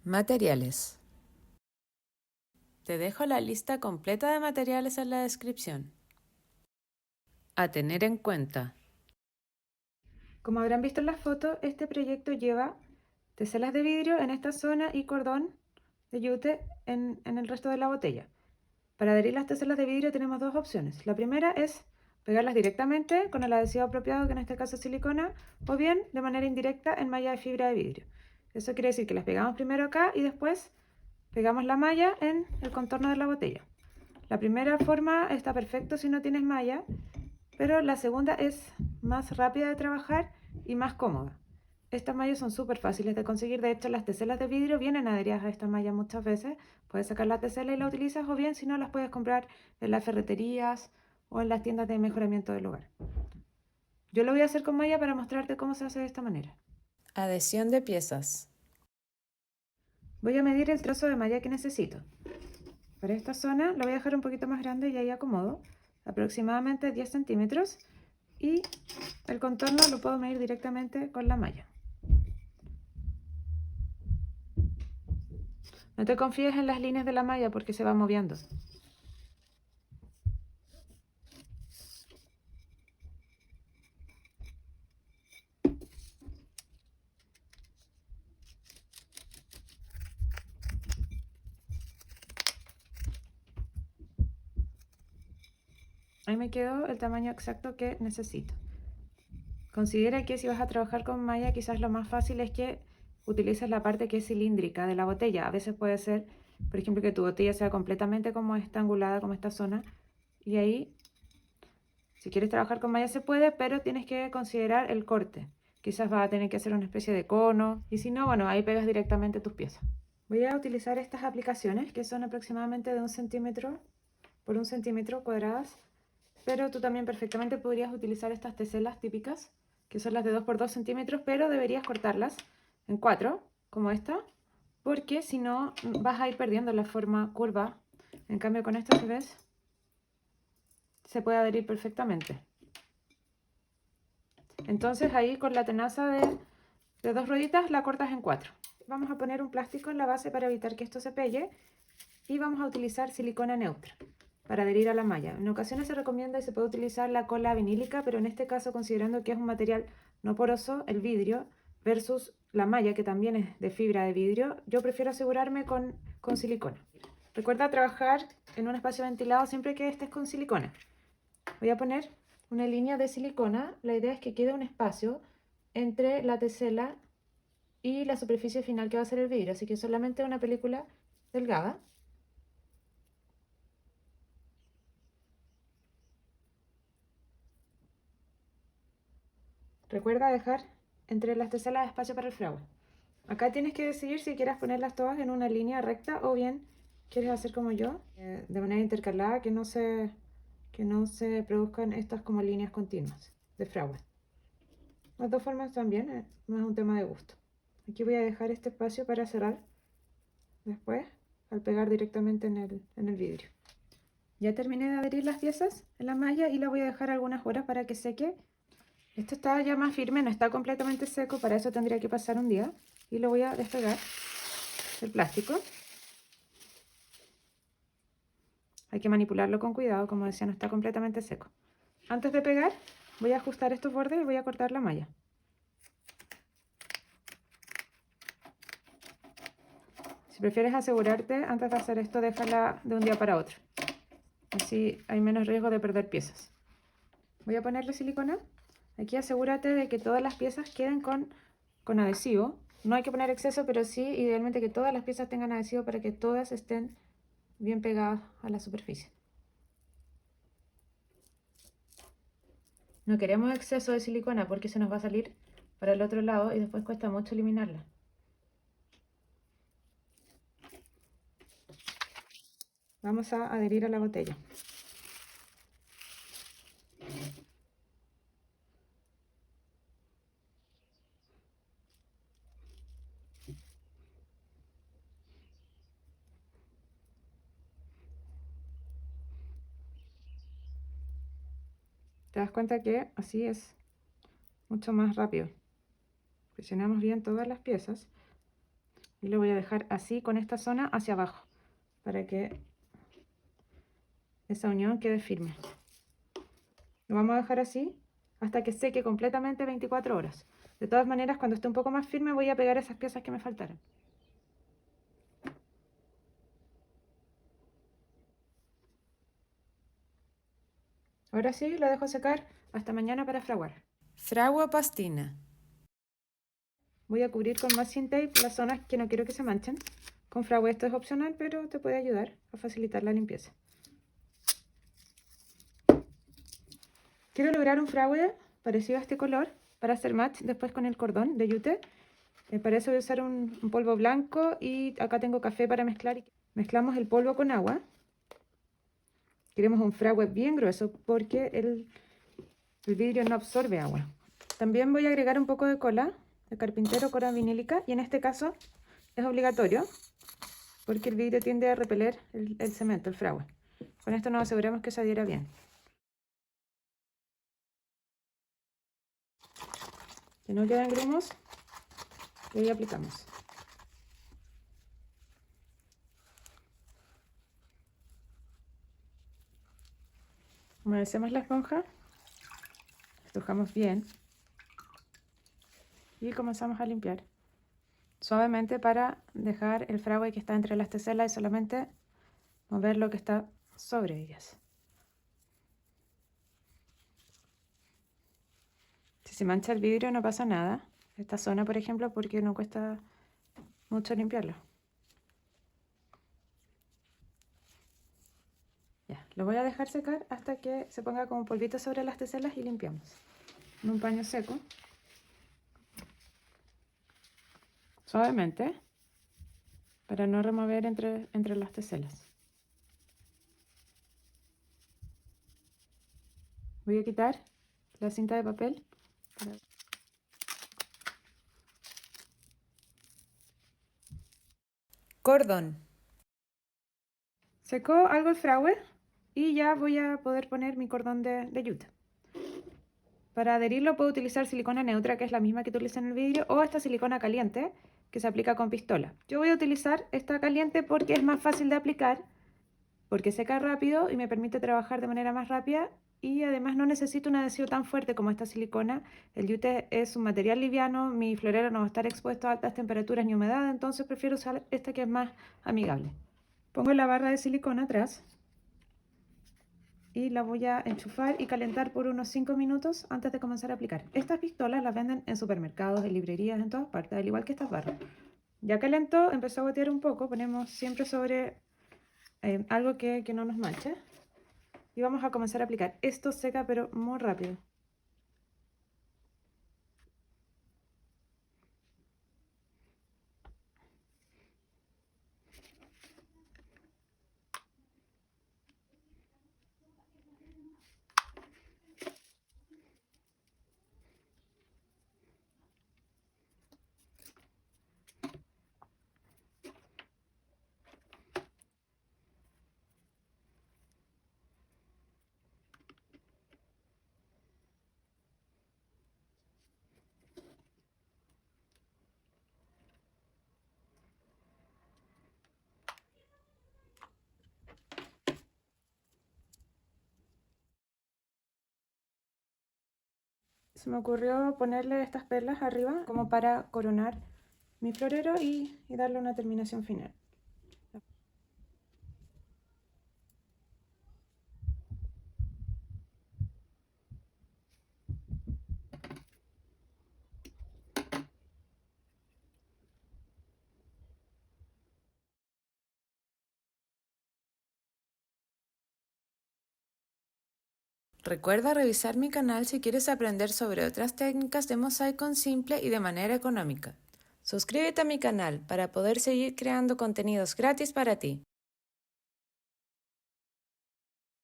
Materiales. Te dejo la lista completa de materiales en la descripción. A tener en cuenta. Como habrán visto en la foto, este proyecto lleva teselas de vidrio en esta zona y cordón de yute en el resto de la botella. Para adherir las teselas de vidrio tenemos dos opciones. La primera es pegarlas directamente con el adhesivo apropiado, que en este caso es silicona, o bien de manera indirecta en malla de fibra de vidrio. Eso quiere decir que las pegamos primero acá y después pegamos la malla en el contorno de la botella. La primera forma está perfecto si no tienes malla, pero la segunda es más rápida de trabajar y más cómoda. Estas mallas son súper fáciles de conseguir, de hecho las teselas de vidrio vienen adheridas a esta malla muchas veces. Puedes sacar la tesela y la utilizas, o bien si no las puedes comprar en las ferreterías o en las tiendas de mejoramiento del hogar. Yo lo voy a hacer con malla para mostrarte cómo se hace de esta manera. Adhesión de piezas. Voy a medir el trozo de malla que necesito. Para esta zona lo voy a dejar un poquito más grande y ahí acomodo, aproximadamente 10 centímetros, y el contorno lo puedo medir directamente con la malla. No te confíes en las líneas de la malla porque se va moviendo. Ahí me quedó el tamaño exacto que necesito. Considera que si vas a trabajar con malla, quizás lo más fácil es que utilices la parte que es cilíndrica de la botella. A veces puede ser, por ejemplo, que tu botella sea completamente como esta angulada, como esta zona. Y ahí, si quieres trabajar con malla se puede, pero tienes que considerar el corte. Quizás vas a tener que hacer una especie de cono. Y si no, bueno, ahí pegas directamente tus piezas. Voy a utilizar estas aplicaciones que son aproximadamente de 1 centímetro por 1 centímetro cuadradas. Pero tú también perfectamente podrías utilizar estas teselas típicas, que son las de 2 por 2 centímetros, pero deberías cortarlas en 4, como esta, porque si no vas a ir perdiendo la forma curva. En cambio con esta, si ves, se puede adherir perfectamente. Entonces ahí con la tenaza de 2 rueditas la cortas en 4. Vamos a poner un plástico en la base para evitar que esto se pegue y vamos a utilizar silicona neutra para adherir a la malla. En ocasiones se recomienda y se puede utilizar la cola vinílica, pero en este caso, considerando que es un material no poroso, el vidrio, versus la malla, que también es de fibra de vidrio, yo prefiero asegurarme con silicona. Recuerda trabajar en un espacio ventilado siempre que estés con silicona. Voy a poner una línea de silicona. La idea es que quede un espacio entre la tesela y la superficie final que va a ser el vidrio, así que solamente una película delgada. Recuerda dejar entre las teselas espacio para el fragua. Acá tienes que decidir si quieres ponerlas todas en una línea recta o bien quieres hacer como yo, de manera intercalada, que no se produzcan estas como líneas continuas de fragua. Las dos formas también, no es un tema de gusto. Aquí voy a dejar este espacio para cerrar después al pegar directamente en el vidrio. Ya terminé de adherir las piezas en la malla y la voy a dejar algunas horas para que seque. Esto está ya más firme, no está completamente seco, para eso tendría que pasar un día. Y lo voy a despegar del plástico. Hay que manipularlo con cuidado, como decía, no está completamente seco. Antes de pegar, voy a ajustar estos bordes y voy a cortar la malla. Si prefieres asegurarte, antes de hacer esto, déjala de un día para otro. Así hay menos riesgo de perder piezas. Voy a ponerle silicona. Aquí asegúrate de que todas las piezas queden con adhesivo. No hay que poner exceso, pero sí idealmente que todas las piezas tengan adhesivo para que todas estén bien pegadas a la superficie. No queremos exceso de silicona porque se nos va a salir para el otro lado y después cuesta mucho eliminarla. Vamos a adherir a la botella. Te das cuenta que así es mucho más rápido. Presionamos bien todas las piezas. Y lo voy a dejar así con esta zona hacia abajo para que esa unión quede firme. Lo vamos a dejar así hasta que seque completamente 24 horas. De todas maneras, cuando esté un poco más firme voy a pegar esas piezas que me faltaron. Ahora sí, lo dejo secar hasta mañana para fraguar. Fragua pastina. Voy a cubrir con masking tape las zonas que no quiero que se manchen. Con fragua esto es opcional, pero te puede ayudar a facilitar la limpieza. Quiero lograr un fragua parecido a este color para hacer match después con el cordón de yute. Para eso voy a usar un polvo blanco y acá tengo café para mezclar. Mezclamos el polvo con agua. Queremos un fragua bien grueso porque el vidrio no absorbe agua. También voy a agregar un poco de cola de carpintero, cola vinílica, y en este caso es obligatorio porque el vidrio tiende a repeler el cemento, el fragua. Con esto nos aseguramos que se adhiera bien. Que no queden grumos y ahí aplicamos. Humedecemos la esponja, estrujamos bien y comenzamos a limpiar suavemente para dejar el fragua que está entre las teselas y solamente mover lo que está sobre ellas. Si se mancha el vidrio no pasa nada, esta zona por ejemplo, porque no cuesta mucho limpiarlo. Ya, lo voy a dejar secar hasta que se ponga como polvito sobre las teselas y limpiamos. En un paño seco. Suavemente, para no remover entre las teselas. Voy a quitar la cinta de papel. Cordón. Secó algo el fragua y ya voy a poder poner mi cordón de yute. Para adherirlo puedo utilizar silicona neutra, que es la misma que utilicé en el vidrio, o esta silicona caliente, que se aplica con pistola. Yo voy a utilizar esta caliente porque es más fácil de aplicar, porque seca rápido y me permite trabajar de manera más rápida, y además no necesito un adhesivo tan fuerte como esta silicona. El yute es un material liviano, mi florero no va a estar expuesto a altas temperaturas ni humedad, entonces prefiero usar esta que es más amigable. Pongo la barra de silicona atrás y la voy a enchufar y calentar por unos 5 minutos antes de comenzar a aplicar. Estas pistolas las venden en supermercados, en librerías, en todas partes, al igual que estas barras. Ya calentó, empezó a gotear un poco, ponemos siempre sobre algo que no nos manche. Y vamos a comenzar a aplicar. Esto seca pero muy rápido. Se me ocurrió ponerle estas perlas arriba como para coronar mi florero y darle una terminación final. Recuerda revisar mi canal si quieres aprender sobre otras técnicas de mosaico simple y de manera económica. Suscríbete a mi canal para poder seguir creando contenidos gratis para ti.